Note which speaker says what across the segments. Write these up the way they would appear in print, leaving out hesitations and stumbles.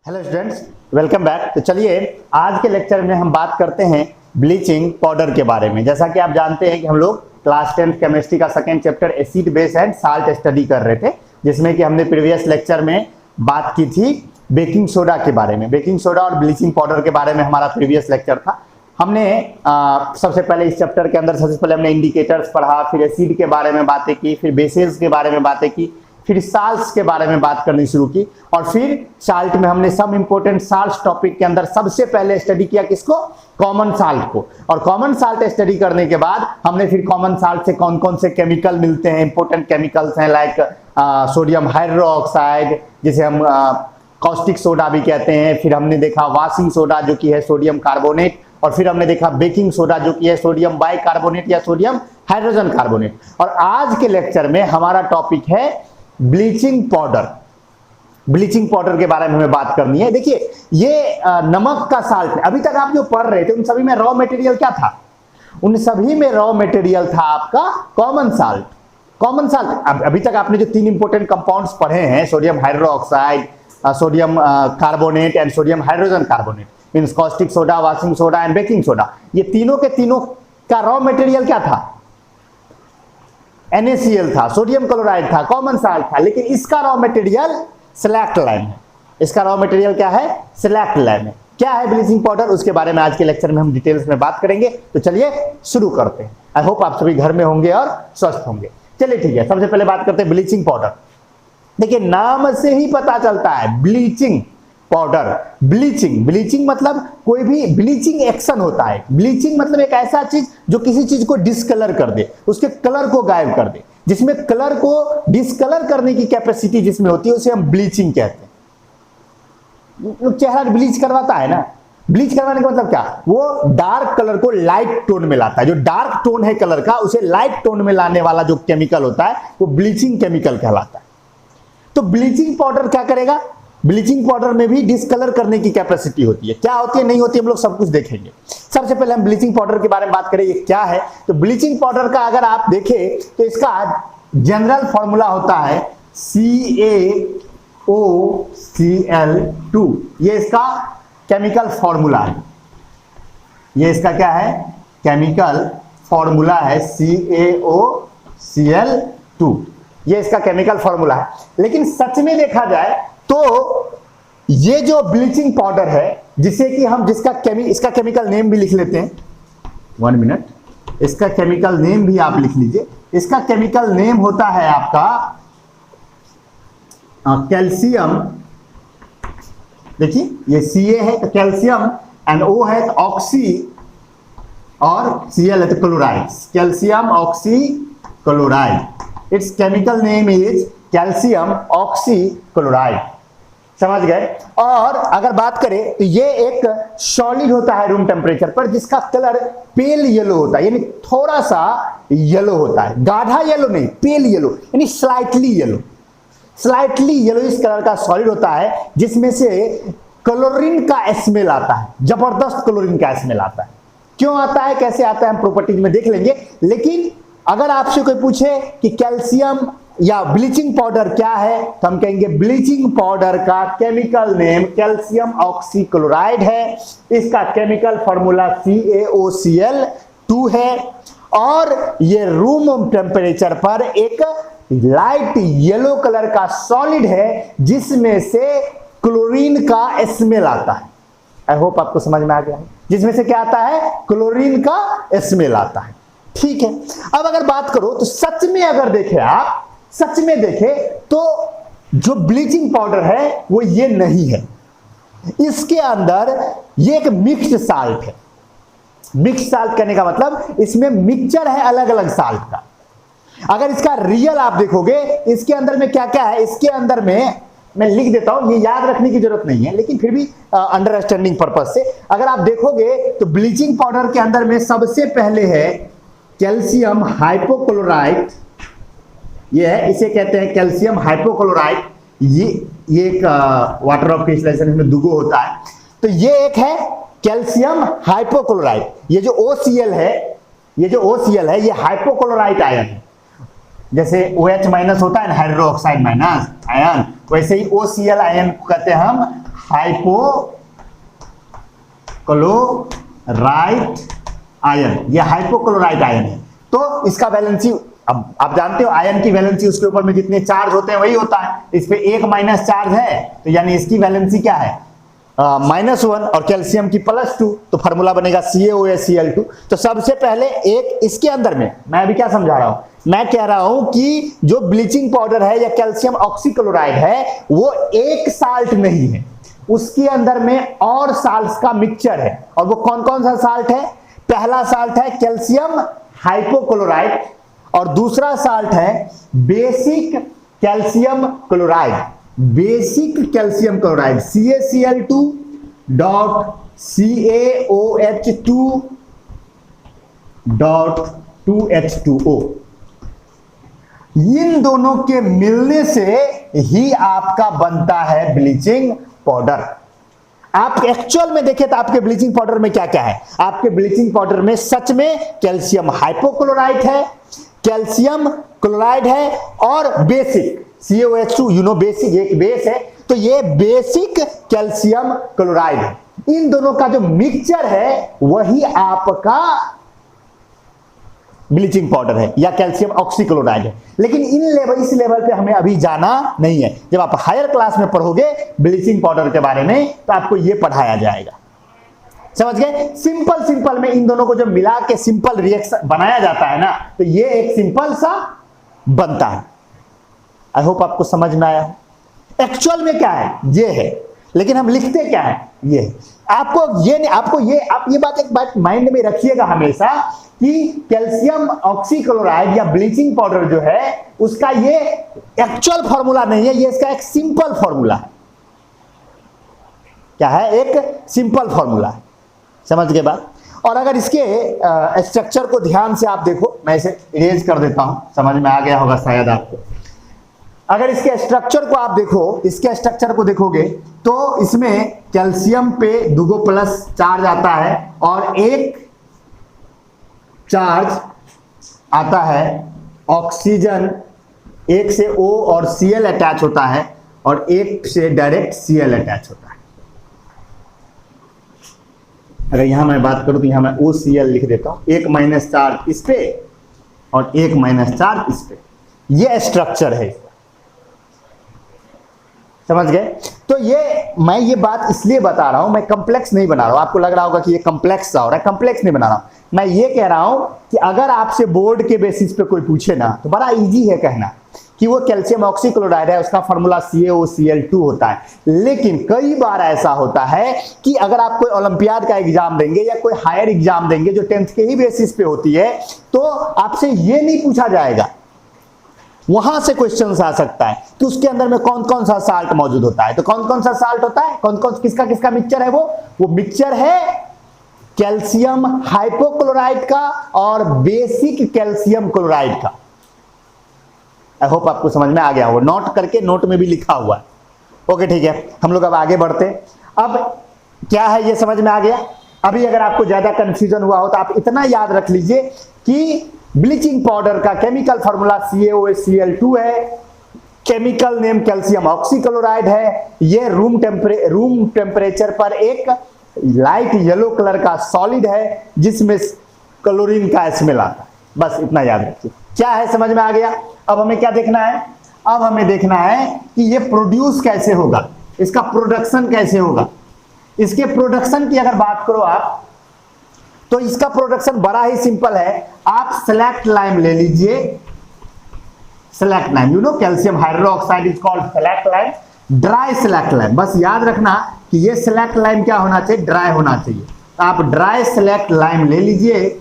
Speaker 1: Hello students, welcome back. तो चलिए आज के लेक्चर में हम बात करते हैं ब्लीचिंग पाउडर के बारे में। जैसा कि आप जानते हैं कि हम लोग क्लास 10 केमिस्ट्री का second chapter acid base and salt study कर रहे थे, जिसमें कि हमने प्रीवियस लेक्चर में बात की थी बेकिंग सोडा के बारे में। बेकिंग सोडा और ब्लीचिंग पाउडर के बारे में हमारा प्रीवियस लेक्चर था। हमने सबसे पहले इस चैप्टर के अंदर सबसे पहले हमने इंडिकेटर्स पढ़ा, फिर एसिड के बारे में बातें की, फिर बेसेस के बारे में बातें की, फिर साल्ट्स के बारे में बात करनी शुरू की, और फिर साल्ट में हमने सब इंपोर्टेंट साल्ट्स टॉपिक के अंदर सबसे पहले स्टडी किया किसको? कॉमन साल्ट को। और कॉमन साल्ट स्टडी करने के बाद हमने फिर कॉमन साल्ट से कौन कौन से केमिकल मिलते हैं, इंपोर्टेंट केमिकल्स हैं लाइक सोडियम हाइड्रोक्साइड, जिसे हम कॉस्टिक सोडा भी कहते हैं। फिर हमने देखा वाशिंग सोडा जो कि है सोडियम कार्बोनेट, और फिर हमने देखा बेकिंग सोडा जो कि है सोडियम बाइकार्बोनेट या सोडियम हाइड्रोजन कार्बोनेट। और आज के लेक्चर में हमारा टॉपिक है ब्लीचिंग पाउडर। ब्लीचिंग पाउडर के बारे में हमें बात करनी है। देखिए, ये नमक का साल्ट है। अभी तक आप जो पढ़ रहे थे उन सभी में रॉ मटेरियल क्या था? उन सभी में रॉ मटेरियल था आपका कॉमन साल्ट। कॉमन साल्ट अभी तक आपने जो तीन इंपोर्टेंट कंपाउंड्स पढ़े हैं, sodium hydroxide, sodium carbonate and sodium hydrogen carbonate, means caustic soda, washing soda and baking soda, ये तीनों के तीनों का रॉ मटेरियल क्या था? NaCl था, सोडियम क्लोराइड था, कॉमन साल्ट था। लेकिन इसका रॉ मटेरियल सिलेक्ट लाइम है। इसका रॉ मटेरियल क्या है? सिलेक्ट लाइम है। क्या है ब्लीचिंग पाउडर? उसके बारे में आज के लेक्चर में हम डिटेल्स में बात करेंगे। तो चलिए शुरू करते हैं। आई होप आप सभी घर में होंगे और स्वस्थ होंगे। चलिए ठीक है, सबसे पहले बात करते हैं ब्लीचिंग पाउडर। देखिए, नाम से ही पता चलता है ब्लीचिंग पाउडर। ब्लीचिंग मतलब कोई भी ब्लीचिंग एक्शन होता है। ब्लीचिंग मतलब एक ऐसा चीज जो किसी चीज को डिसकलर कर दे, उसके कलर को गायब कर दे, जिसमें कलर को डिसकलर करने की कैपेसिटी जिसमें होती है उसे हम ब्लीचिंग कहते हैं। चेहरा ब्लीच करवाता है ना, ब्लीच करवाने का मतलब क्या? वो डार्क कलर को लाइट टोन में लाता है। जो डार्क टोन है कलर का, उसे लाइट टोन में लाने वाला जो केमिकल होता है वो ब्लीचिंग केमिकल कहलाता है। तो ब्लीचिंग पाउडर क्या करेगा? ब्लीचिंग पाउडर में भी डिसकलर करने की कैपेसिटी होती है। क्या होती है, नहीं होती, हम लोग सब कुछ देखेंगे। सबसे पहले हम ब्लीचिंग पाउडर के बारे में बात करें, ये क्या है। तो ब्लीचिंग पाउडर का अगर आप देखें तो इसका जनरल फॉर्मूला होता है CaOCl2। ये इसका केमिकल फॉर्मूला है। ये इसका क्या है? केमिकल फॉर्मूला है CaOCl2। ये इसका केमिकल फॉर्मूला है। लेकिन सच में देखा जाए तो ये जो ब्लीचिंग पाउडर है, जिसे कि हम इसका केमिकल नेम भी लिख लेते हैं। 1 मिनट, इसका केमिकल नेम भी आप लिख लीजिए। इसका केमिकल नेम होता है आपका कैल्शियम। देखिए, ये Ca है तो कैल्शियम, एंड O है तो ऑक्सी, और Cl है तो chloride. Calcium oxy chloride. It's chemical name is calcium oxy chloride. समझ गए? और अगर बात करें तो ये एक सॉलिड होता है रूम टेम्परेचर पर, जिसका कलर पेल येलो होता है, यानी थोड़ा सा येलो होता है। गाढ़ा येलो नहीं, पेल येलो, यानी स्लाइटली येलो। स्लाइटली येलो इस कलर का सॉलिड होता है, जिसमें से क्लोरीन का स्मेल आता है। जबरदस्त क्लोरीन का स्मेल आता है। क्यों आता है, कैसे आता है, हम प्रॉपर्टीज में देख लेंगे। लेकिन अगर आपसे कोई पूछे कि कैल्शियम या ब्लीचिंग पाउडर क्या है, तो हम कहेंगे ब्लीचिंग पाउडर का केमिकल नेम कैल्शियम ऑक्सीक्लोराइड है। इसका केमिकल फॉर्मूला CaOCl2 है, और ये रूम टेम्परेचर पर एक लाइट येलो कलर का सॉलिड है, जिसमें से क्लोरीन का स्मेल आता है। आई होप आपको समझ में आ गया है। जिसमें से क्या आता है? क्लोरीन का स्मेल आता है। ठीक है, अब अगर बात करो तो सच में अगर देखें आप, सच में देखें तो जो ब्लीचिंग पाउडर है वो ये नहीं है। इसके अंदर ये एक मिक्स्ड साल्ट है। मिक्स्ड साल्ट कहने का मतलब इसमें मिक्सचर है अलग अलग साल्ट का। अगर इसका रियल आप देखोगे, इसके अंदर में क्या क्या है, इसके अंदर में मैं लिख देता हूं, ये याद रखने की जरूरत नहीं है, लेकिन फिर भी अंडरस्टैंडिंग पर्पस से अगर आप देखोगे तो ब्लीचिंग पाउडर के अंदर में सबसे पहले है कैल्शियम हाइपोक्लोराइड। ये है, इसे कहते हैं कैल्शियम हाइपोक्लोराइड। ये एक वाटर ऑफ क्रिस्टलाइजेशन में दुगो होता है। तो ये एक है कैल्शियम हाइपोक्लोराइड। ये जो OCl है, ये हाइपोक्लोराइड आयन है। जैसे OH माइनस होता है ना, हाइड्रोक्साइड माइनस आयन, वैसे ही OCl आयन को कहते हैं हम हाइपोक्लोराइट आयन, ये हाइपोक्लोराइट आयन है। तो इसका वैलेंसी, अब आप जानते हो आयन की वैलेंसी उसके ऊपर में जितने चार्ज होते हैं वही होता है, इस पे एक माइनस चार्ज है तो यानी इसकी वैलेंसी क्या है -1 और कैल्शियम की +2, तो फार्मूला बनेगा CaOH तो सबसे पहले एक इसके अंदर में, मैं अभी क्या समझा रहा हूं, मैं कह रहा हूं कि जो ब्लीचिंग पाउडर है या कैल्शियम ऑक्सीक्लोराइड है वो एक साल्ट नहीं है, उसके अंदर में और साल्ट्स का मिक्सचर है। और वो कौन कौन सा साल्ट है? पहला साल्ट है कैल्शियम हाइपोक्लोराइड और दूसरा साल्ट है basic calcium chloride, basic calcium chloride CaCl2.CaOH2.2H2O। इन दोनों के मिलने से ही आपका बनता है ब्लीचिंग पाउडर। आप एक्चुअल में देखें तो आपके ब्लीचिंग पाउडर में क्या क्या है? आपके ब्लीचिंग पाउडर में सच में कैल्शियम हाइपोक्लोराइड है, कैल्शियम क्लोराइड है और basic CaOH2, you know basic एक बेस है, तो ये बेसिक कैल्शियम क्लोराइड है। इन दोनों का जो मिक्सचर है वही आपका ब्लीचिंग पाउडर है या कैल्शियम ऑक्सीक्लोराइड है। लेकिन इस लेवल पे हमें अभी जाना नहीं है। जब आप हायर क्लास में पढ़ोगे ब्लीचिंग पाउडर के बारे में तो आपको यह पढ़ाया जाएगा, समझ गए? सिंपल में इन दोनों को जब मिला के सिंपल रिएक्शन बनाया जाता है ना, तो ये एक सिंपल सा बनता है। आई होप आपको समझ में आया। एक्चुअल में क्या है ये है, लेकिन हम लिखते क्या है ये है। आपको ये नहीं, आपको ये, आप ये एक बात माइंड में रखिएगा हमेशा कि कैल्शियम ऑक्सीक्लोराइड या ब्लीचिंग पाउडर जो है उसका ये एक्चुअल फॉर्मूला नहीं है, ये इसका एक सिंपल फॉर्मूला है। क्या है? एक सिंपल फॉर्मूला है, समझ गए बात? और अगर इसके स्ट्रक्चर को ध्यान से आप देखो, मैं इसे इरेज कर देता हूं, समझ में आ गया होगा शायद आपको। अगर इसके स्ट्रक्चर को आप देखो, इसके स्ट्रक्चर को देखोगे तो इसमें कैल्शियम पे 2 प्लस चार्ज आता है और एक चार्ज आता है ऑक्सीजन, एक से O और Cl अटैच होता है और एक से डायरेक्ट Cl अटैच होता है। अगर यहां मैं बात करूं तो यहां मैं OCl लिख देता हूं, एक माइनस चार्ज इस पे और एक माइनस चार्ज इस पे, ये स्ट्रक्चर है, समझ गए? तो ये मैं ये बात इसलिए बता रहा हूं, मैं कॉम्प्लेक्स नहीं बना रहा हूं। आपको लग रहा होगा कि ये कॉम्प्लेक्स सा हो रहा है, कॉम्प्लेक्स नहीं बना रहा हूं। मैं ये कह रहा हूं कि अगर आपसे बोर्ड के बेसिस पे कोई पूछे ना तो बड़ा इजी है कहना कि वो कैल्शियम ऑक्सीक्लोराइड है, उसका फॉर्मूला CaOCl2 होता है। लेकिन कई बार ऐसा होता है कि अगर आप कोई ओलंपियाड का एग्जाम देंगे या कोई हायर एग्जाम देंगे जो 10th के ही बेसिस पे होती है, तो आपसे ये नहीं पूछा जाएगा, वहां से क्वेश्चन आ सकता है कि उसके अंदर में कौन कौन सा साल्ट मौजूद होता है। तो कौन कौन सा साल्ट होता है, कौन कौन किसका किसका मिक्सचर है? वो मिक्सचर है कैल्शियम हाइपोक्लोराइड का और बेसिक कैल्शियम क्लोराइड का। आई होप आपको समझ में आ गया हो, नोट करके नोट में भी लिखा हुआ है। ओके ठीक है, हम लोग अब आगे बढ़ते। अब क्या है ये समझ में आ गया। अभी अगर आपको ज्यादा कंफ्यूजन हुआ हो तो आप इतना याद रख लीजिए कि ब्लीचिंग पाउडर का केमिकल फॉर्मूला CaOCl2 है, केमिकल नेम कैल्शियम ऑक्सीक्लोराइड है। ये रूम टेम्परेचर पर एक लाइट येलो कलर का सॉलिड है जिसमें क्लोरीन का स्मेल आता है। बस इतना याद रखिए। क्या है समझ में आ गया। अब हमें क्या देखना है? अब हमें देखना है कि ये प्रोड्यूस कैसे होगा, इसका प्रोडक्शन कैसे होगा। इसके प्रोडक्शन की अगर बात करो आप तो इसका प्रोडक्शन बड़ा ही सिंपल है। आप सेलेक्ट लाइम ले लीजिए, select lime, you know calcium hydroxide is called select lime, dry select lime. बस याद रखना कि ये सेलेक्ट लाइम क्या होना चाहिए, ड्राई होना चाहिए। तो आप ड्राई सेलेक्ट लाइम ले लीजिए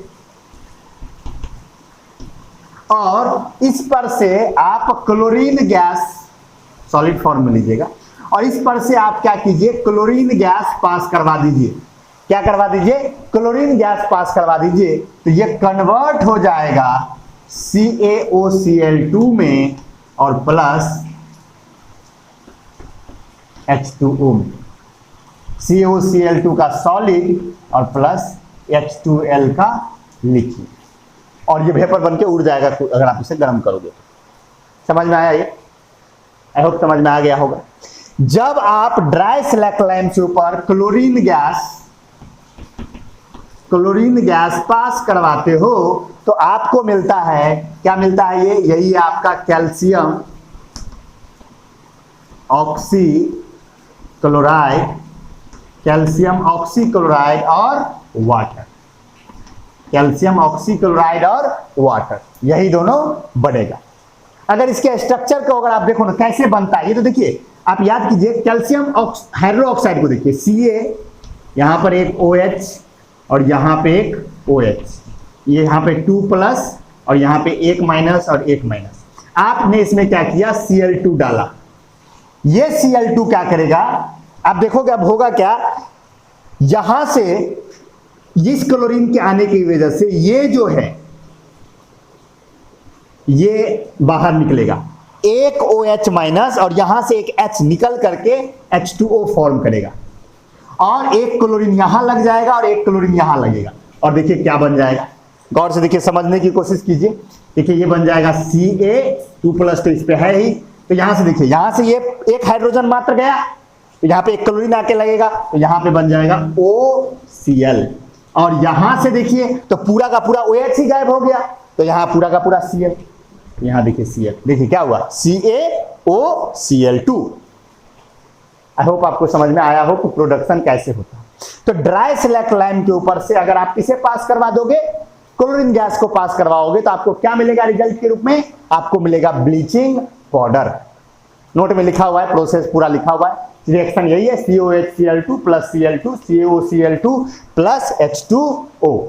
Speaker 1: और इस पर से आप क्लोरीन गैस सॉलिड फॉर्म में लीजिएगा और इस पर से आप क्या कीजिए, क्लोरीन गैस पास करवा दीजिए। क्या करवा दीजिए? क्लोरीन गैस पास करवा दीजिए। तो ये कन्वर्ट हो जाएगा CaOCl2 में और प्लस H2O में। CaOCl2 का सॉलिड और प्लस H2L का लिक्विड, और ये वेपर बन के उड़ जाएगा अगर आप इसे गर्म करोगे तो। समझ में आया ये? आई होप समझ में आ गया होगा। जब आप ड्राई स्लैक लाइम के ऊपर क्लोरीन गैस पास करवाते हो तो आपको मिलता है, क्या मिलता है? ये यही आपका कैल्शियम ऑक्सीक्लोराइड और वाटर, कैल्शियम ऑक्सीक्लोराइड और वाटर, यही दोनों बनेगा। अगर इसके स्ट्रक्चर को अगर आप देखो ना कैसे बनता है, ये तो देखिए आप याद कीजिए, कैल्शियम हाइड्रोक्साइड को देखिए, Ca, यहां पर एक OH और यहां पे एक OH, ये यहां पे 2+ और यहां पे 1- और 1-। आपने इसमें क्या किया? Cl2 डाला। ये Cl2 क्या करेगा आप देखोगे, अब होगा क्या, यहां से इस क्लोरीन के आने की वजह से ये जो है ये बाहर निकलेगा, एक OH- और यहां से एक H निकल करके H2O फॉर्म करेगा, और एक क्लोरीन यहां लग जाएगा और एक क्लोरीन यहां लगेगा, और देखिए क्या बन जाएगा। गौर से देखिए, समझने की कोशिश कीजिए। देखिए ये बन जाएगा Ca2+, तो इस पे है ही, तो यहां से देखिए, यहां से ये एक हाइड्रोजन मात्र गया, तो यहां पे एक क्लोरीन आके लगेगा, तो यहां पे बन जाएगा OCl, और यहां से देखिए तो पूरा का पूरा OH ही गायब हो गया, तो यहां पूरा का पूरा Cl, यहां देखिए Cl, देखिए क्या हुआ, CaOCl2। आई होप आपको समझ में आया हो कि प्रोडक्शन कैसे होता है। तो ड्राई स्लैक लाइम के ऊपर से अगर आप इसे पास करवा दोगे, क्लोरीन गैस को पास करवाओगे, तो आपको क्या मिलेगा रिजल्ट के रूप में? आपको मिलेगा ब्लीचिंग पाउडर। नोट में लिखा हुआ है, प्रोसेस पूरा लिखा हुआ है, रिएक्शन यही है, COHCl2 + Cl2 CaOCl2 + H2O।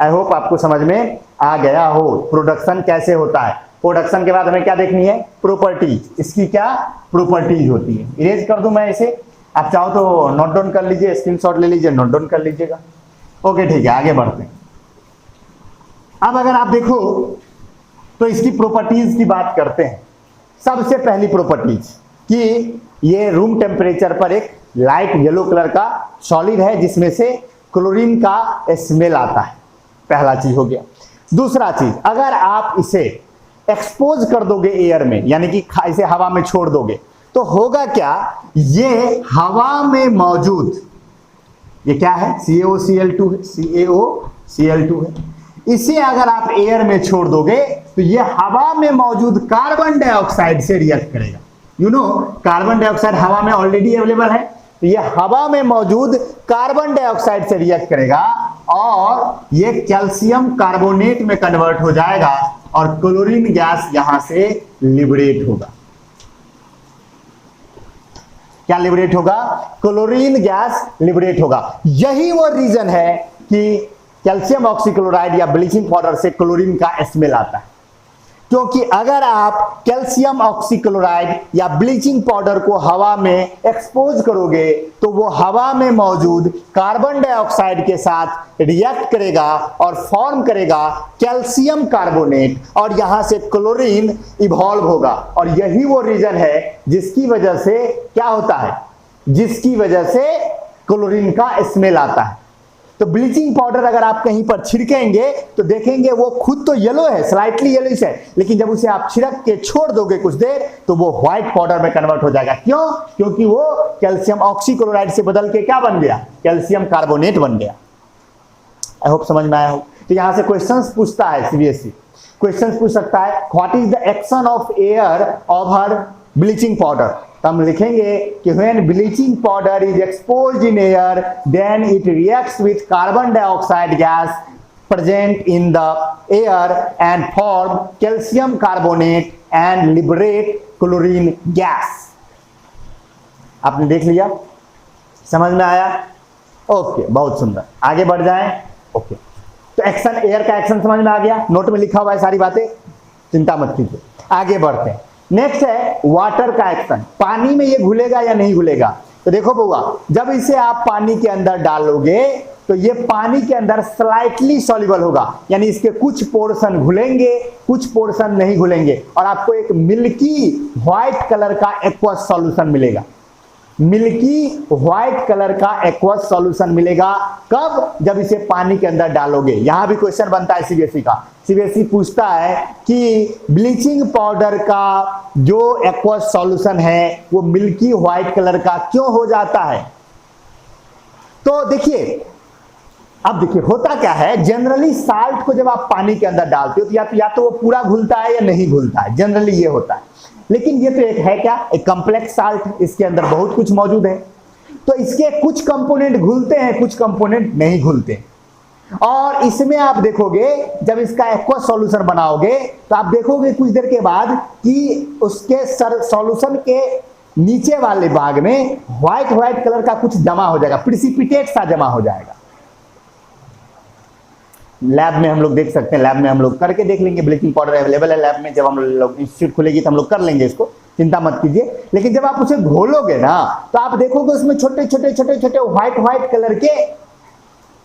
Speaker 1: आई होप आपको समझ में आ गया हो प्रोडक्शन कैसे होता है। प्रोडक्शन के बाद हमें क्या देखनी है? प्रॉपर्टीज। इसकी क्या प्रॉपर्टीज होती है? इरेज कर दूं मैं इसे, आप चाहो तो नोट डाउन कर लीजिए, स्क्रीनशॉट ले लीजिए, नोट डाउन कर लीजिएगा। ओके ठीक है, आगे बढ़ते हैं। अब अगर आप देखो तो इसकी प्रॉपर्टीज की बात करते हैं। सबसे पहली प्रॉपर्टीज कि ये रूम टेम्परेचर पर एक लाइट येलो कलर का सॉलिड है जिसमें से क्लोरीन का स्मेल आता है, पहला चीज हो गया। दूसरा चीज, अगर आप इसे एक्सपोज कर दोगे एयर में, यानी कि इसे हवा में छोड़ दोगे, तो होगा क्या, ये हवा में मौजूद, ये क्या है? CaOCl2 है, CaOCl2 है। इसे अगर आप एयर में छोड़ दोगे तो ये हवा में मौजूद कार्बन डाइऑक्साइड से रिएक्ट करेगा। यू नो, कार्बन डाइऑक्साइड हवा में ऑलरेडी अवेलेबल है, तो ये हवा में मौजूद कार्बन डाइऑक्साइड से रिएक्ट करेगा और ये कैल्शियम कार्बोनेट में कन्वर्ट हो जाएगा और क्लोरीन गैस यहां से लिबरेट होगा। क्या लिबरेट होगा? क्लोरीन गैस लिबरेट होगा। यही वो रीजन है कि कैल्शियम ऑक्सीक्लोराइड या ब्लीचिंग पाउडर से क्लोरीन का स्मेल आता है, क्योंकि अगर आप कैल्शियम ऑक्सीक्लोराइड या ब्लीचिंग पाउडर को हवा में एक्सपोज करोगे तो वो हवा में मौजूद कार्बन डाइऑक्साइड के साथ रिएक्ट करेगा और फॉर्म करेगा कैल्शियम कार्बोनेट, और यहां से क्लोरीन इवॉल्व होगा। और यही वो रीजन है जिसकी वजह से क्या होता है, जिसकी वजह से क्लोरीन का स्मेल आता है। तो ब्लीचिंग पाउडर अगर आप कहीं पर छिड़केंगे तो देखेंगे वो खुद तो येलो है, स्लाइटली येलोइश है, लेकिन जब उसे आप छिड़क के छोड़ दोगे कुछ देर तो वो व्हाइट पाउडर में कन्वर्ट हो जाएगा। क्यों? क्योंकि वो कैल्शियम ऑक्सीक्लोराइड से बदल के क्या बन गया? कैल्शियम कार्बोनेट बन गया। आई होप समझ में आया हो। तो यहां से क्वेश्चंस पूछता है सीबीएसई, क्वेश्चंस पूछ सकता है what is the action of air over bleaching powder. तो हम लिखेंगे कि when bleaching powder is exposed in air then it reacts with carbon dioxide gas present in the air and form calcium carbonate and liberate chlorine gas। आपने देख लिया, समझ में आया? ओके, बहुत सुंदर, आगे बढ़ जाएं। ओके, तो एक्शन, एयर का एक्शन समझ में आ गया, नोट में लिखा हुआ है सारी बातें, चिंता मत कीजिए। आगे बढ़ते हैं। नेक्स्ट है वाटर का एक्शन। पानी में ये घुलेगा या नहीं घुलेगा? तो देखो बउआ, जब इसे आप पानी के अंदर डालोगे तो ये पानी के अंदर स्लाइटली सॉल्युबल होगा, यानी इसके कुछ पोर्शन घुलेंगे, कुछ पोर्शन नहीं घुलेंगे, और आपको एक मिल्की व्हाइट कलर का एक्वस सॉल्यूशन मिलेगा। मिल्की व्हाइट कलर का एक्वस सॉल्यूशन मिलेगा। कब? जब इसे पानी के अंदर डालोगे। यहां भी क्वेश्चन बनता है सीबीएसई का। सीबीएसई पूछता है कि ब्लीचिंग पाउडर का जो एक्वस सॉल्यूशन है वो मिल्की व्हाइट कलर का क्यों हो जाता है? तो देखिए, अब देखिए होता क्या है, जनरली साल्ट को जब आप पानी के अंदर डालते हो तो या तो वो पूरा घुलता है या नहीं घुलता है, जनरली ये होता है। लेकिन ये तो एक है क्या, एक कॉम्प्लेक्स साल्ट, इसके अंदर बहुत कुछ मौजूद है। तो इसके कुछ कंपोनेंट घुलते हैं, कुछ कंपोनेंट नहीं घुलते। और इसमें आप देखोगे जब इसका एक्वस सॉल्यूशन बनाओगे तो आप देखोगे कुछ देर के बाद कि उसके सॉल्यूशन के नीचे वाले भाग में व्हाइट कलर का कुछ जमा हो जाएगा, प्रिसिपिटेट सा जमा हो जाएगा। लैब में हम लोग देख सकते हैं, लैब में हम लोग करके देख लेंगे। ब्लीचिंग पाउडर अवेलेबल है लैब में, जब हम लोग इंस्टीट्यूट खुलेगी तो हम लोग कर लेंगे इसको, चिंता मत कीजिए। लेकिन जब आप उसे घोलोगे ना तो आप देखोगे उसमें छोटे छोटे व्हाइट कलर के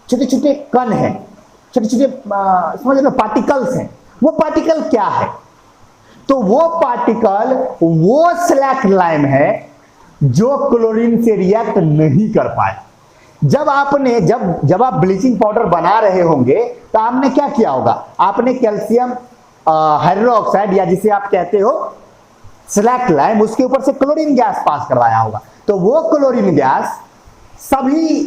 Speaker 1: छोटे छोटे कण हैं, छोटे छोटे समझ लो पार्टिकल्स हैं। वो पार्टिकल क्या है? तो वो पार्टिकल वो स्लैक लाइम है जो क्लोरीन से रिएक्ट नहीं कर पाए। जब आप ब्लीचिंग पाउडर बना रहे होंगे तो आपने क्या किया होगा, आपने कैल्शियम हाइड्रोक्साइड या जिसे आप कहते हो स्लैक लाइम, उसके ऊपर से क्लोरीन गैस पास करवाया होगा। तो वो क्लोरीन गैस सभी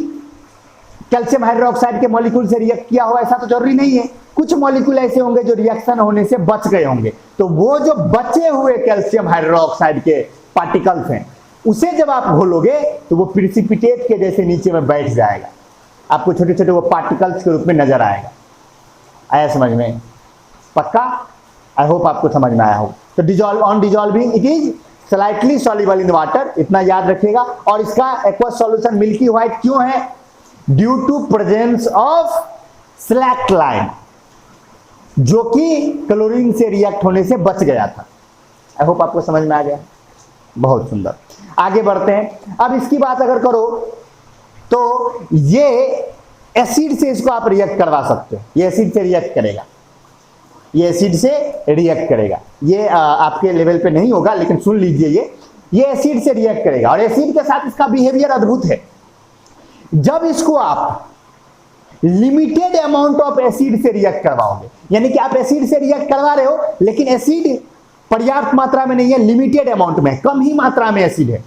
Speaker 1: कैल्शियम हाइड्रोक्साइड के मॉलिक्यूल से रिएक्ट किया हो ऐसा तो जरूरी नहीं है। कुछ मॉलिक्यूल ऐसे होंगे जो रिएक्शन होने से बच गए होंगे। तो वो जो बचे हुए कैल्शियम हाइड्रोक्साइड के पार्टिकल्स हैं उसे जब आप घोलोगे तो वो प्रिसिपिटेट के जैसे नीचे में बैठ जाएगा, आपको छोटे छोटे वो पार्टिकल्स के रूप में नजर आएगा। आया समझ में? पक्का? आई होप आपको समझ में आया हो। तो dissolving it is slightly soluble in water, इतना याद रखिएगा। और इसका एक्वस सॉल्यूशन मिल्की व्हाइट क्यों है? Due to presence of slack lime जो कि क्लोरीन से रिएक्ट होने से बच गया था। आई होप आपको समझ में आ गया। बहुत सुंदर, आगे बढ़ते हैं। अब इसकी बात अगर करो तो ये एसिड से इसको आप रिएक्ट करवा सकते हो। ये एसिड से रिएक्ट करेगा, ये एसिड से रिएक्ट करेगा। ये आपके लेवल पे नहीं होगा लेकिन सुन लीजिए, ये एसिड से रिएक्ट करेगा। और एसिड के साथ इसका बिहेवियर अद्भुत है। जब इसको आप लिमिटेड अमाउंट ऑफ एसिड से रिएक्ट करवाओगे, यानी कि आप एसिड से रिएक्ट करवा रहे हो लेकिन एसिड पर्याप्त मात्रा में नहीं है, लिमिटेड अमाउंट में, कम ही मात्रा में एसिड है,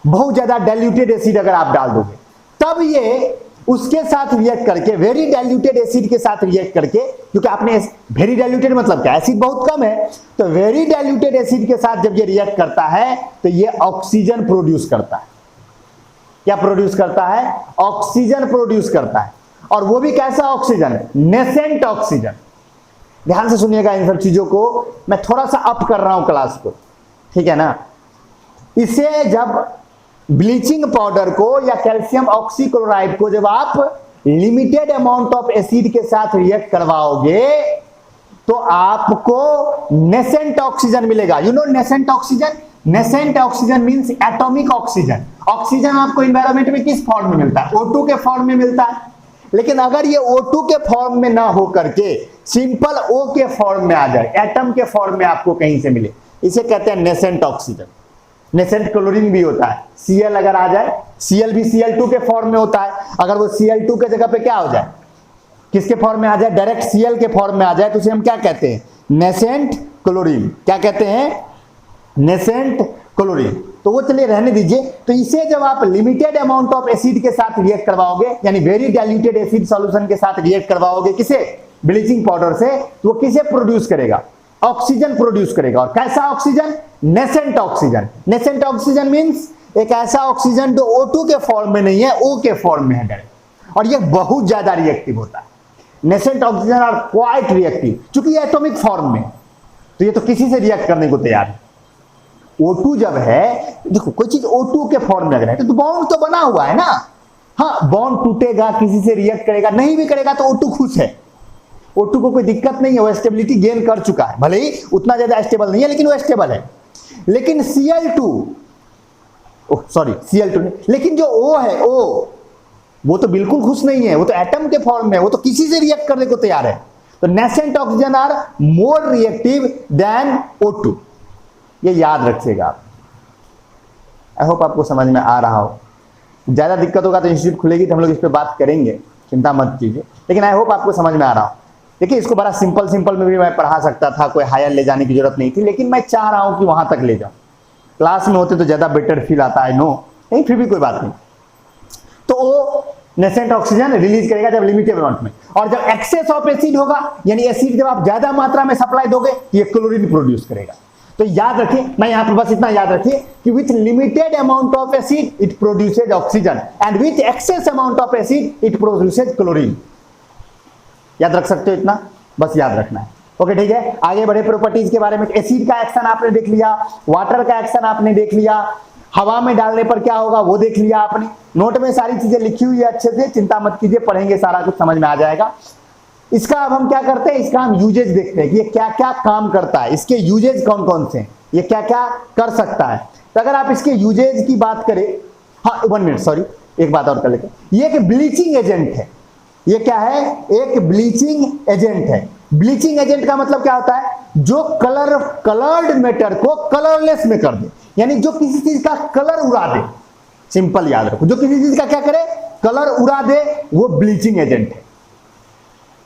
Speaker 1: बहुत ज्यादा डाइल्यूटेड एसिड अगर आप डाल दोगे तब ये उसके साथ रिएक्ट करके, वेरी डाइल्यूटेड एसिड के साथ रिएक्ट करके, क्योंकि आपने वेरी डाइल्यूटेड मतलब क्या, एसिड बहुत कम है, तो वेरी डाइल्यूटेड एसिड के साथ जब ये रिएक्ट करता है तो ये ऑक्सीजन प्रोड्यूस करता है। क्या प्रोड्यूस करता है? ऑक्सीजन प्रोड्यूस करता है। और वो भी कैसा ऑक्सीजन? Nascent oxygen. ध्यान से सुनिएगा इन सब चीजों को, मैं थोड़ा सा अप कर रहा हूं क्लास को, ठीक है ना। इसे जब ब्लीचिंग पाउडर को या कैल्शियम ऑक्सीक्लोराइड को जब आप लिमिटेड अमाउंट ऑफ एसिड के साथ रिएक्ट करवाओगे तो आपको नेसेंट ऑक्सीजन मिलेगा। You know nascent oxygen? Nascent oxygen means atomic oxygen. Oxygen आपको एनवायरनमेंट में किस फॉर्म में मिलता है? O2 के फॉर्म में मिलता है। लेकिन अगर ये O2 के फॉर्म में ना हो करके सिंपल O के फॉर्म में आ जाए, एटम के फॉर्म में आपको कहीं से मिले, इसे कहते हैं नेसेंट ऑक्सीजन। नेसेंट क्लोरीन भी होता है। Cl अगर आ जाए, Cl भी Cl2 के फॉर्म में होता है। अगर वो Cl2 के जगह पे क्या हो जाए, किसके फॉर्म में आ जाए, डायरेक्ट Cl के फॉर्म में आ जाए, तो उसे हम क्या कहते हैं? Nascent chlorine. क्या कहते हैं? Nascent chlorine. तो वो चलिए रहने दीजिए। तो इसे जब आप लिमिटेड अमाउंट ऑफ एसिड के साथ रिएक्ट करवाओगे, यानी वेरी डाइल्यूटेड एसिड सॉल्यूशन के साथ रिएक्ट करवाओगे, किसे? ब्लीचिंग पाउडर से, तो वो किसे प्रोड्यूस करेगा? ऑक्सीजन प्रोड्यूस करेगा। और कैसा oxygen? Nascent oxygen. Nascent oxygen means एक ऐसा ऑक्सीजन जो O2 के फॉर्म में नहीं है, O के फॉर्म में है डायरेक्ट, और ये बहुत ज्यादा रिएक्टिव होता है। Nascent oxygen are quite reactive, क्योंकि ये एटॉमिक फॉर्म में, तो ये तो किसी से रिएक्ट करने को तैयार है। O2 जब है, देखो कोई चीज O2 के फॉर्म में अगर है तो बॉन्ड तो बना हुआ है ना। हाँ, बॉन्ड टूटेगा, किसी से रिएक्ट करेगा, नहीं भी करेगा तो O2 खुश है। O2 को कोई दिक्कत नहीं है, वो स्टेबिलिटी गेन कर चुका है। भले ही उतना ज्यादा स्टेबल नहीं है लेकिन वो स्टेबल है। लेकिन Cl2 नहीं, लेकिन जो O है, O वो तो बिल्कुल खुश नहीं है, वो तो एटम के फॉर्म में, वो तो किसी से रिएक्ट करने को तैयार है। तो nascent oxygen are more reactive than O2, ये याद रखिएगा आप। आई होप आपको समझ में आ रहा हो। ज़्यादा दिक्कत होगा तो इंस्टीट्यूट खुलेगी तो हम लोग इस पर बात करेंगे, चिंता मत कीजिए, लेकिन आई होप आपको समझ में आ रहा हो। देखिए इसको बड़ा सिंपल में भी मैं पढ़ा सकता था, कोई हायर ले जाने की जरूरत नहीं थी, लेकिन मैं चाह रहा हूँ कि वहाँ तक ले जाऊँ। क्लास में होते तो ज़्यादा बेटर फील आता है, नो नहीं, फिर भी कोई बात नहीं। तो वो नेसेंट ऑक्सीजन रिलीज करेगा जब लिमिटेड अमाउंट में, और जब एक्सेस ऑफ एसिड होगा, यानी एसिड जब आप ज्यादा मात्रा में सप्लाई दोगे ये क्लोरीन प्रोड्यूस करेगा। तो याद रखिए, मैं यहां पर बस इतना याद रखिए कि with limited amount of acid it produces oxygen and with excess amount of acid it produces chlorine. याद रख सकते हो इतना, बस याद रखना है। ओके ठीक है, आगे बढ़े प्रॉपर्टीज के बारे में। एसिड का एक्शन आपने देख लिया, वाटर का एक्शन आपने देख लिया, हवा में डालने पर क्या होगा वो देख लिया आपने। नोट में सारी चीजें लिखी हुई है अच्छे से, चिंता मत कीजिए, पढ़ेंगे सारा कुछ समझ में आ जाएगा। इसका अब हम क्या करते हैं, इसका हम यूजेज देखते हैं कि ये क्या क्या काम करता है, इसके यूजेज कौन कौन से हैं, ये क्या क्या कर सकता है। तो अगर आप इसके यूजेज की बात करें, हाँ 1 मिनट सॉरी, एक बात और कर लेते हैं। ये एक ब्लीचिंग एजेंट है। ये क्या है, एक ब्लीचिंग एजेंट है। ब्लीचिंग एजेंट का मतलब क्या होता है, जो कलर्ड मैटर को कलरलेस में कर दे, यानी जो किसी चीज का कलर उड़ा दे। सिंपल याद रखो, जो किसी चीज का क्या करे, कलर उड़ा दे, वो ब्लीचिंग एजेंट है।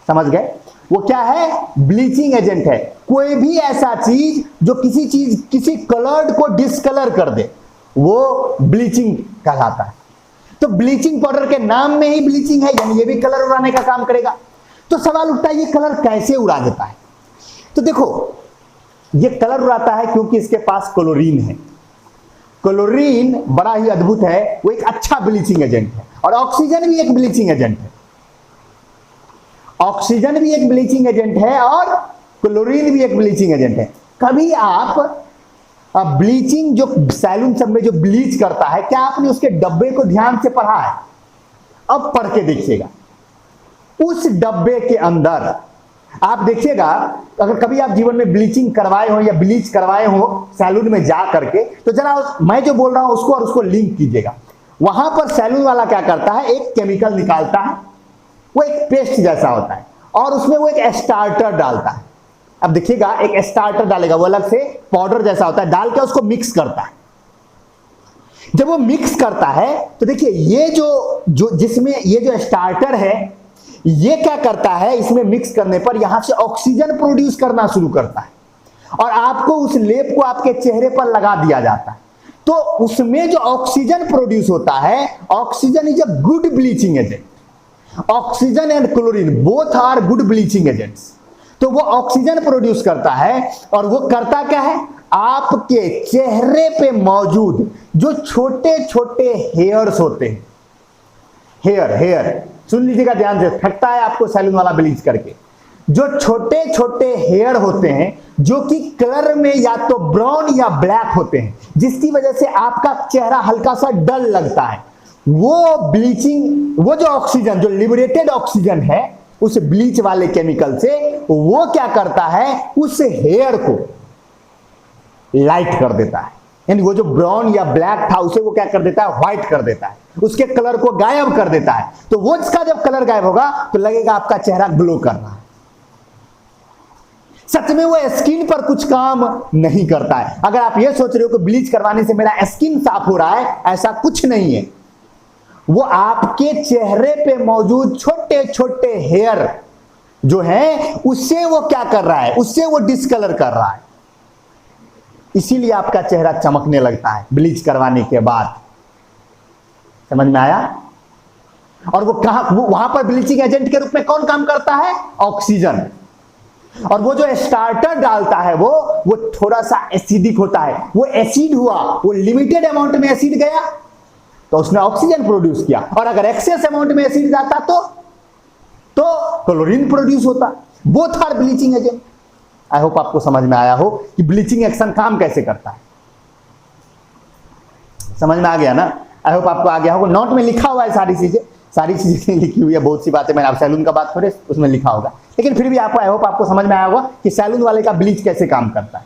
Speaker 1: समझ गए, वो क्या है, ब्लीचिंग एजेंट है। कोई भी ऐसा चीज जो किसी कलर्ड को डिसकलर कर दे वो ब्लीचिंग कहलाता है। तो ब्लीचिंग पाउडर के नाम में ही ब्लीचिंग है, यानी ये भी कलर उड़ाने का काम करेगा। तो सवाल उठता है ये कलर कैसे उड़ा देता है। तो देखो ये कलर उड़ाता है क्योंकि इसके पास क्लोरीन है। क्लोरीन बड़ा ही अद्भुत है, वो एक अच्छा ब्लीचिंग एजेंट है। और ऑक्सीजन भी एक ब्लीचिंग एजेंट है, ऑक्सीजन भी एक ब्लीचिंग एजेंट है और क्लोरीन भी एक ब्लीचिंग एजेंट है। कभी आप ब्लीचिंग जो सैलून सब में जो ब्लीच करता है, क्या आपने उसके डब्बे को ध्यान से पढ़ा है? अब पढ़ के देखिएगा, उस डब्बे के अंदर आप देखिएगा, अगर कभी आप जीवन में ब्लीचिंग करवाए हो या ब्लीच करवाए हो सैलून में जा करके, तो जरा मैं जो बोल रहा हूं उसको और उसको लिंक कीजिएगा। वहां पर सैलून वाला क्या करता है, एक केमिकल निकालता है, वो एक पेस्ट जैसा होता है, और उसमें वो एक स्टार्टर डालता है। अब देखिएगा, एक स्टार्टर डालेगा, वो अलग से पाउडर जैसा होता है, डाल के उसको मिक्स करता है। जब वो मिक्स करता है तो देखिए ये जो जिसमें ये जो स्टार्टर है, ये क्या करता है, इसमें मिक्स करने पर यहां से ऑक्सीजन प्रोड्यूस करना शुरू करता है, और आपको उस लेप को आपके चेहरे पर लगा दिया जाता है। तो उसमें जो ऑक्सीजन प्रोड्यूस होता है, oxygen is a good bleaching agent. Oxygen and chlorine both are good bleaching agents. तो वो ऑक्सीजन प्रोड्यूस करता है, और वो करता क्या है, आपके चेहरे पे मौजूद जो छोटे छोटे हेयर्स होते हैं, हेयर सुन लीजिएगा ध्यान से, थकता है आपको सैलून वाला ब्लीच करके, जो छोटे छोटे हेयर होते हैं जो कि कलर में या तो ब्राउन या ब्लैक होते हैं, जिसकी वजह से आपका चेहरा हल्का सा डल लगता है, वो ब्लीचिंग, वो जो ऑक्सीजन, जो लिबरेटेड ऑक्सीजन है उस ब्लीच वाले केमिकल से, वो क्या करता है, उस हेयर को लाइट कर देता है। यानी वो जो ब्राउन या ब्लैक था उसे वो क्या कर देता है, व्हाइट कर देता है, उसके कलर को गायब कर देता है। तो वो इसका जब कलर गायब होगा तो लगेगा आपका चेहरा ग्लो कर रहा है। सच में वो स्किन पर कुछ काम नहीं करता है। अगर आप ये सोच रहे हो कि ब्लीच करवाने से मेरा स्किन साफ हो रहा है, ऐसा कुछ नहीं है। वो आपके चेहरे पे मौजूद छोटे छोटे हेयर जो है उससे वो क्या कर रहा है, उससे वो डिस्कलर कर रहा है। इसीलिए आपका चेहरा चमकने लगता है ब्लीच करवाने के बाद। समझ में आया? और वो वहां पर ब्लीचिंग एजेंट के रूप में कौन काम करता है, ऑक्सीजन। और वो जो स्टार्टर डालता है वो थोड़ा सा एसिडिक होता है, वो एसिड हुआ, वो लिमिटेड अमाउंट में एसिड गया तो उसने ऑक्सीजन प्रोड्यूस किया, और अगर एक्सेस अमाउंट में एसिड जाता तो क्लोरीन प्रोड्यूस होता। Both are bleaching agent. I hope आपको समझ में आया हो कि ब्लीचिंग एक्शन काम कैसे करता है। समझ में आ गया ना? आई होप आपको आ गया होगा। नोट में लिखा हुआ है सारी चीजें लिखी हुई है, बहुत सी बातें मैंने आप सैलून का बात करें उसमें लिखा होगा, लेकिन फिर भी आपको आई होप आपको समझ में आया होगा कि सैलून वाले का ब्लीच कैसे काम करता है।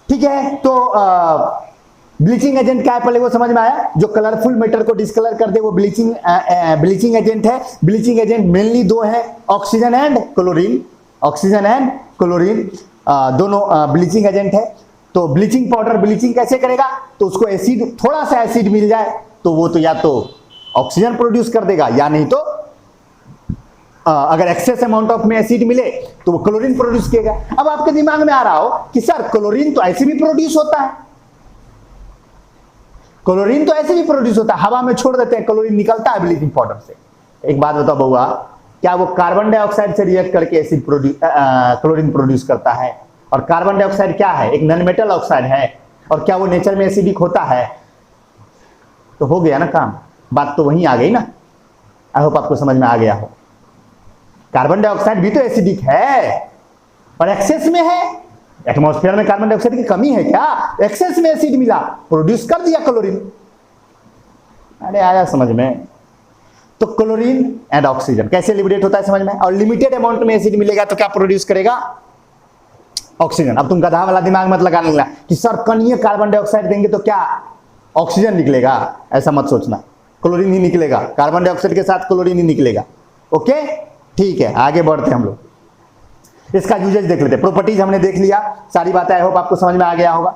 Speaker 1: ठीक है, तो ब्लीचिंग एजेंट क्या है पहले वो समझ में आया। जो कलरफुल मैटर को डिस्कलर कर दे वो ब्लीचिंग एजेंट है। ब्लीचिंग एजेंट मेनली दो है, oxygen and chlorine. Oxygen and chlorine दोनों ब्लीचिंग एजेंट है। तो ब्लीचिंग पाउडर ब्लीचिंग कैसे करेगा, तो उसको एसिड, थोड़ा सा एसिड मिल जाए तो वो तो या तो ऑक्सीजन प्रोड्यूस कर देगा, या नहीं तो अगर एक्सेस अमाउंट ऑफ में एसिड मिले तो वो क्लोरीन प्रोड्यूस करेगा। अब आपके दिमाग में आ रहा हो कि सर क्लोरीन तो ऐसे भी प्रोड्यूस होता है, क्लोरीन तो ऐसे भी प्रोड्यूस होता है, हवा में छोड़ देते हैं क्लोरीन निकलता है ब्लीचिंग पाउडर से। एक बात बताओ बउआ, क्या वो कार्बन डाइऑक्साइड से रिएक्ट करके एसिड क्लोरीन प्रोड्यूस करता है? और कार्बन डाइऑक्साइड क्या है, एक नॉन मेटल ऑक्साइड है, और क्या वो नेचर में एसिडिक होता है? तो हो गया ना काम, बात तो वहीं आ गई ना। आई होप आपको समझ में आ गया हो। कार्बन डाइऑक्साइड भी तो एसिडिक है और एक्सेस में है। एटमॉस्फेयर में कार्बन डाइऑक्साइड की कमी है क्या? एक्सेस में एसिड मिला, प्रोड्यूस कर दिया क्लोरीन। अरे आया समझ में? तो क्लोरीन एंड ऑक्सीजन कैसे लिबरेट होता है समझ में? और लिमिटेड अमाउंट में एसिड मिलेगा तो क्या प्रोड्यूस करेगा? ऑक्सीजन। अब तुम गधा वाला दिमाग मत लगाने लगा कि सर कनिए कार्बन डाइऑक्साइड देंगे तो क्या ऑक्सीजन निकलेगा, ऐसा मत सोचना। क्लोरीन ही निकलेगा, कार्बन डाइऑक्साइड के साथ क्लोरीन ही निकलेगा। ओके ठीक है, आगे बढ़ते हैं हम लोग। इसका यूजेज देख लेते हैं। प्रॉपर्टीज हमने देख लिया, सारी बातें आई होप आपको समझ में आ गया होगा।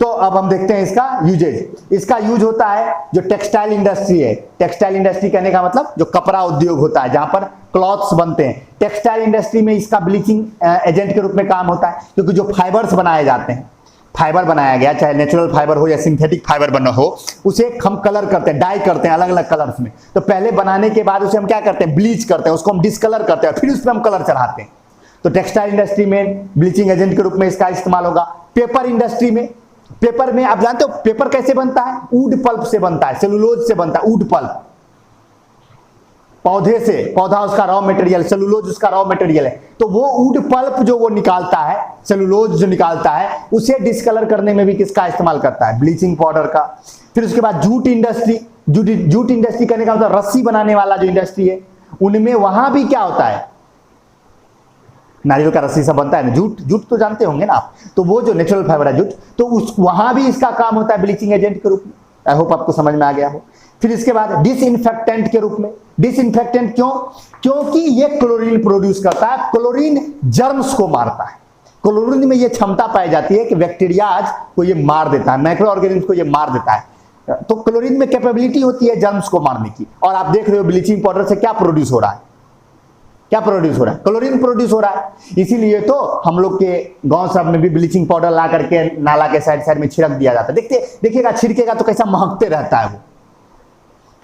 Speaker 1: तो अब हम देखते हैं इसका यूजेज। इसका यूज होता है जो टेक्सटाइल इंडस्ट्री है। टेक्सटाइल इंडस्ट्री कहने का मतलब जो कपड़ा उद्योग होता है, जहां पर क्लॉथ्स बनते हैं, टेक्सटाइल इंडस्ट्री में इसका ब्लीचिंग एजेंट के रूप में काम होता है। क्योंकि जो फाइबर्स बनाए जाते हैं, फाइबर बनाया गया, चाहे नेचुरल फाइबर हो या सिंथेटिक फाइबर बना हो, उसे हम कलर करते हैं, डाई करते हैं अलग अलग कलर्स में। तो पहले बनाने के बाद उसे हम क्या करते हैं, ब्लीच करते हैं, उसको हम डिसकलर करते हैं, फिर उस पर हम कलर चढ़ाते हैं। तो टेक्सटाइल इंडस्ट्री में ब्लीचिंग एजेंट के रूप में इसका इस्तेमाल होगा। पेपर इंडस्ट्री में, पेपर में आप जानते हो पेपर कैसे बनता है? वुड पल्प से बनता है, सेलुलोज से बनता है। वुड पल्प पौधे से, पौधा उसका रॉ मटेरियल, सेलुलोज उसका रॉ मटेरियल है। तो वो वुड पल्प जो वो निकालता है, सेलुलोज जो निकालता है, उसे डिस्कलर करने में भी किसका इस्तेमाल करता है? ब्लीचिंग पाउडर का। फिर उसके बाद जूट इंडस्ट्री, जूट इंडस्ट्री करने का मतलब रस्सी बनाने वाला जो इंडस्ट्री है, उनमें वहां भी क्या होता है? नारियल का रस्सी सब बनता है ना, जूट, जूट तो जानते होंगे ना आप। तो वो जो नेचुरल फाइबर है जूट, तो उस वहां भी इसका काम होता है ब्लीचिंग एजेंट के रूप में। आई होप आपको समझ में आ गया हो। फिर इसके बाद डिसइंफेक्टेंट के रूप में। डिसइंफेक्टेंट क्यों? क्योंकि ये क्लोरीन प्रोड्यूस करता है। क्लोरीन जर्म्स को मारता है। क्लोरीन में ये क्षमता पाई जाती है कि बैक्टीरियाज को ये मार देता है, माइक्रो ऑर्गेनिज्म को ये मार देता है। तो क्लोरीन में कैपेबिलिटी होती है जर्म्स को मारने की। और आप देख रहे हो ब्लीचिंग पाउडर से क्या प्रोड्यूस हो रहा है? क्या प्रोड्यूस हो रहा है? क्लोरीन प्रोड्यूस हो रहा है। इसीलिए तो हम लोग के गांव सब में भी ब्लीचिंग पाउडर ला करके नाला के साइड साइड में छिड़क दिया जाता है। देखिएगा छिड़केगा तो कैसा महकते रहता है वो।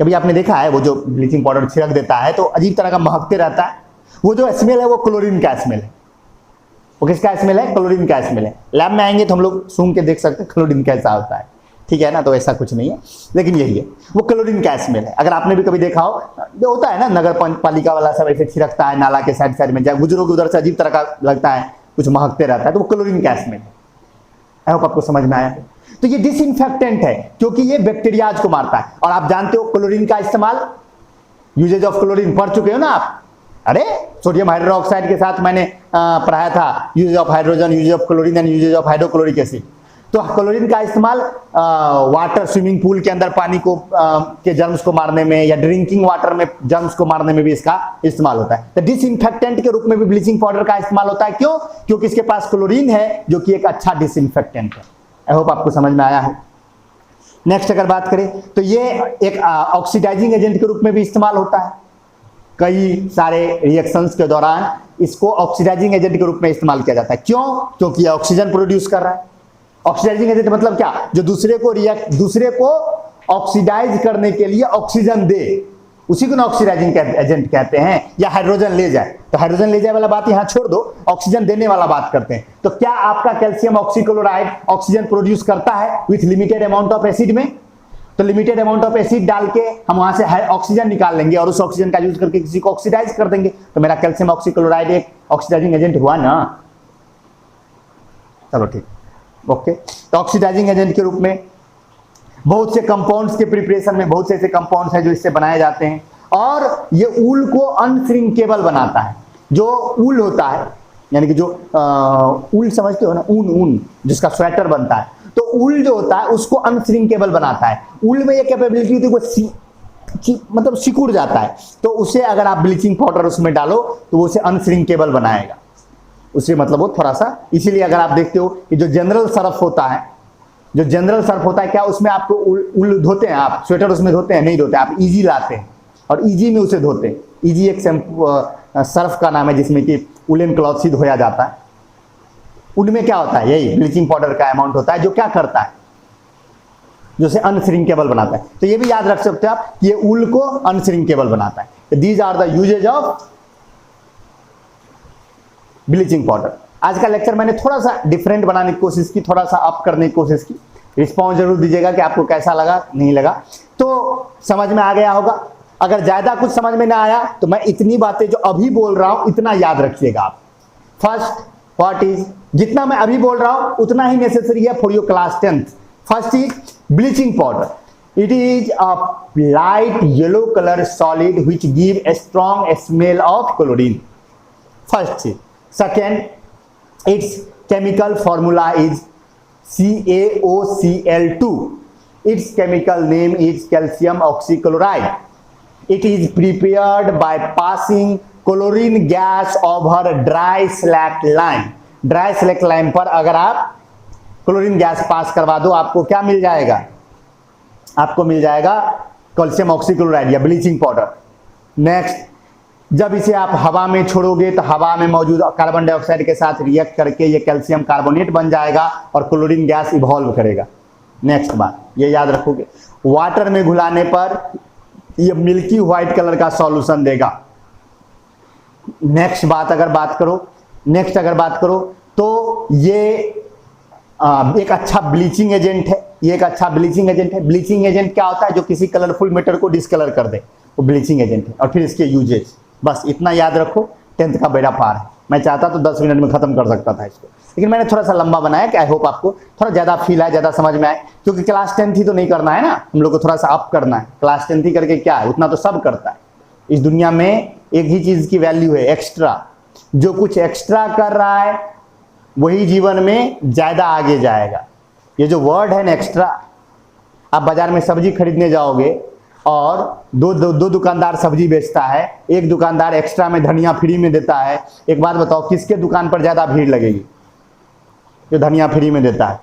Speaker 1: कभी आपने देखा है वो जो ब्लीचिंग पाउडर छिड़क देता है तो अजीब तरह का महकते रहता है। वो जो स्मेल है वो क्लोरीन का स्मेल है। वो किसका स्मेल है? क्लोरीन का स्मेल है। लैब में आएंगे तो हम लोग सूंघ के देख सकते हैं क्लोरीन कैसा होता है, ठीक है ना? तो ऐसा कुछ नहीं है, लेकिन यही है, वो क्लोरीन का स्मेल है। अगर आपने भी कभी देखा हो, जो होता है ना नगर पालिका वाला सब ऐसे छिड़कता है नाला के साइड साइड में, जब गुजरोगे उधर से अजीब तरह का लगता है, कुछ महकते रहता है, तो वो क्लोरीन का स्मेल है। आई होप आपको समझ में आया है। तो ये डिसइंफेक्टेंट है क्योंकि ये बैक्टीरियाज को मारता है। और आप जानते हो क्लोरीन का इस्तेमाल, यूजेज ऑफ क्लोरीन पढ़ चुके हो ना आप? अरे सोडियम हाइड्रोक्साइड के साथ मैंने पढ़ाया था uses of hydrogen, uses of chlorine and uses of hydrochloric acid. तो क्लोरीन का इस्तेमाल वाटर, स्विमिंग पूल के अंदर पानी को के जर्म्स को मारने में, या ड्रिंकिंग वाटर में जर्म्स को मारने में भी इसका इस्तेमाल होता है। तो डिसइंफेक्टेंट के रूप में भी ब्लीचिंग पाउडर का इस्तेमाल होता है। क्यों? क्योंकि इसके पास क्लोरीन है जो कि एक अच्छा डिसइंफेक्टेंट है। आई होप आपको समझ में आया है। नेक्स्ट अगर बात करें तो ये एक ऑक्सीडाइजिंग एजेंट के रूप में भी इस्तेमाल होता है। कई सारे रिएक्शंस के दौरान इसको ऑक्सीडाइजिंग एजेंट के रूप में इस्तेमाल किया जाता है। क्यों? क्योंकि ये ऑक्सीजन प्रोड्यूस कर रहा है। ऑक्सीडाइजिंग एजेंट मतलब क्या? जो दूसरे को ऑक्सीडाइज करने के लिए ऑक्सीजन दे, उसी को ऑक्सीडाइजिंग एजेंट कहते हैं। या हाइड्रोजन ले जाए, तो हाइड्रोजन ले जाए वाला बात यहां छोड़ दो, ऑक्सीजन देने वाला बात करते हैं। तो क्या आपका कैल्शियम ऑक्सीक्लोराइड ऑक्सीजन प्रोड्यूस करता है with limited amount of acid में? तो लिमिटेड अमाउंट ऑफ एसिड डाल के हम वहां से ऑक्सीजन निकाल लेंगे और उस ऑक्सीजन का यूज करके किसी को ऑक्सीडाइज कर देंगे। तो मेरा कैल्शियम ऑक्सीक्लोराइड एक ऑक्सीडाइजिंग एजेंट हुआ ना? चलो ठीक, ओके। तो ऑक्सीडाइजिंग एजेंट के रूप में बहुत से कंपाउंड्स के प्रिपरेशन में बहुत से ऐसे कंपाउंड्स हैं जो इससे बनाए जाते हैं। और ये ऊल को अनश्रिंकेबल बनाता है। जो ऊल होता है, यानी कि जो ऊल समझते हो ना, ऊन जिसका स्वेटर बनता है, तो ऊल जो होता है उसको अनश्रिंकेबल बनाता है। ऊल में ये कैपेबिलिटी होती है वो मतलब सिकुड़ जाता है। तो उसे अगर आप ब्लीचिंग पाउडर उसमें डालो तो वो उसे अनश्रिंकेबल बनाएगा। उससे मतलब वो थोड़ा सा, इसीलिए अगर आप देखते हो कि जो जनरल सर्फ होता है, जो जनरल सर्फ होता है क्या, उसमें आपको उल धोते हैं, आप स्वेटर उसमें धोते हैं, नहीं धोते, आप इजी लाते हैं और इजी में उसे धोते हैं। इजी एक सर्फ का नाम है जिसमें कि उलेन क्लॉथ से धोया जाता है। उनमें क्या होता है, यही ब्लीचिंग पाउडर का अमाउंट होता है जो क्या करता है, जो से अनश्रिंकेबल बनाता है। तो ये भी याद रख सकते हो आप, ये उल को अनश्रिंकेबल बनाता है। These are the uses of bleaching powder. आज का लेक्चर मैंने थोड़ा सा डिफरेंट बनाने की कोशिश की, थोड़ा सा अप करने की कोशिश की। रिस्पॉन्स जरूर दीजिएगा कि आपको कैसा लगा, नहीं लगा। तो समझ में आ गया होगा। अगर ज्यादा कुछ समझ में ना आया तो मैं इतनी बातें जो अभी बोल रहा हूं इतना याद रखिएगा आप। फर्स्ट, व्हाट इज, जितना मैं अभी बोल रहा हूं उतना ही नेसेसरी है for your class 10th। First is bleaching powder. It is a light yellow colour solid which give a strong smell of chlorine. First चीज। Second, its chemical formula is CaOCl2. Its chemical name is calcium oxychloride. It is prepared by passing chlorine gas over dry slack lime. Dry slack lime पर अगर आप chlorine gas pass करवा दो, आपको क्या मिल जाएगा, आपको मिल जाएगा कैल्शियम ऑक्सीक्लोराइड या ब्लीचिंग पाउडर। नेक्स्ट, जब इसे आप हवा में छोड़ोगे तो हवा में मौजूद कार्बन डाइऑक्साइड के साथ रिएक्ट करके ये कैल्शियम कार्बोनेट बन जाएगा और क्लोरीन गैस इवॉल्व करेगा। नेक्स्ट बात ये याद रखोगे, वाटर में घुलाने पर ये मिल्की व्हाइट कलर का सॉल्यूशन देगा। नेक्स्ट अगर बात करो तो ये एक अच्छा ब्लीचिंग एजेंट है। ये एक अच्छा ब्लीचिंग एजेंट है। ब्लीचिंग एजेंट क्या होता है, जो किसी कलरफुल मैटर को डिसकलर कर दे, वो ब्लीचिंग एजेंट है। और फिर इसके यूजेज, बस इतना याद रखो, 10th का बेड़ा पार है। मैं चाहता तो 10 मिनट में खत्म कर सकता था इसको, लेकिन मैंने थोड़ा सा लंबा बनाया कि आई होप आपको थोड़ा ज्यादा फील आए, ज्यादा समझ में आए। क्योंकि क्लास 10th ही तो नहीं करना है ना, हम लोग को थोड़ा सा अप करना है। क्लास 10th ही करके क्या है, उतना तो सब करता है। इस दुनिया में एक ही चीज की वैल्यू है, एक्स्ट्रा। जो कुछ एक्स्ट्रा कर रहा है वही जीवन में ज्यादा आगे जाएगा। ये जो वर्ड है ना एक्स्ट्रा, आप बाजार में सब्जी खरीदने जाओगे और दो दुकानदार सब्जी बेचता है, एक दुकानदार एक्स्ट्रा में धनिया फ्री में देता है। एक बात बताओ, किसके दुकान पर ज्यादा भीड़ लगेगी, जो धनिया फ्री में देता है।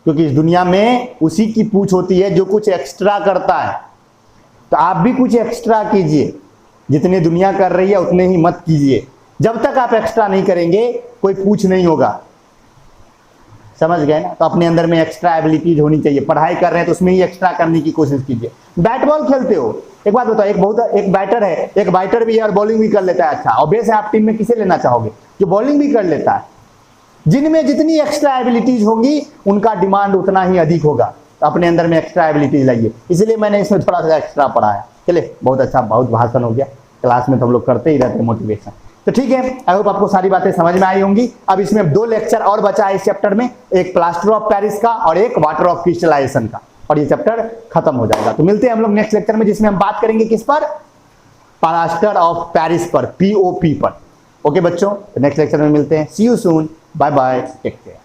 Speaker 1: क्योंकि इस दुनिया में उसी की पूछ होती है जो कुछ एक्स्ट्रा करता है। तो आप भी कुछ एक्स्ट्रा कीजिए, जितने दुनिया कर रही है उतने ही मत कीजिए। जब तक आप एक्स्ट्रा नहीं करेंगे कोई पूछ नहीं होगा, समझ गए ना। तो अपने अंदर में एक्स्ट्रा एबिलिटीज होनी चाहिए। पढ़ाई कर रहे हैं तो उसमें ही एक्स्ट्रा करने की कोशिश कीजिए। बैट बॉल खेलते हो, एक बात बताओ, एक बैटर है, एक बैटर भी है और बॉलिंग भी कर लेता है। अच्छा, ऑब्वियस है आप टीम में किसे लेना चाहोगे, जो बॉलिंग भी कर लेता है। जिनमें जितनी एक्स्ट्रा एबिलिटीज होंगी उनका डिमांड उतना ही अधिक होगा। तो अपने अंदर में एक्स्ट्रा एबिलिटीज लाइए, इसलिए मैंने इसमें थोड़ा सा एक्स्ट्रा पढ़ाया। चलिए, बहुत अच्छा, बहुत भाषण हो गया। क्लास में तो हम लोग करते ही रहते हैं मोटिवेशन। तो ठीक है, आई होप आपको सारी बातें समझ में आई होंगी। अब इसमें 2 लेक्चर और बचा है इस चैप्टर में, एक प्लास्टर ऑफ पेरिस का और एक वाटर ऑफ क्रिस्टलाइजेशन का, और ये चैप्टर खत्म हो जाएगा। तो मिलते हैं हम लोग नेक्स्ट लेक्चर में, जिसमें हम बात करेंगे किस पर, प्लास्टर ऑफ पेरिस पर, POP पर। ओके बच्चों, नेक्स्ट लेक्चर में मिलते हैं। See you soon, bye bye, take care.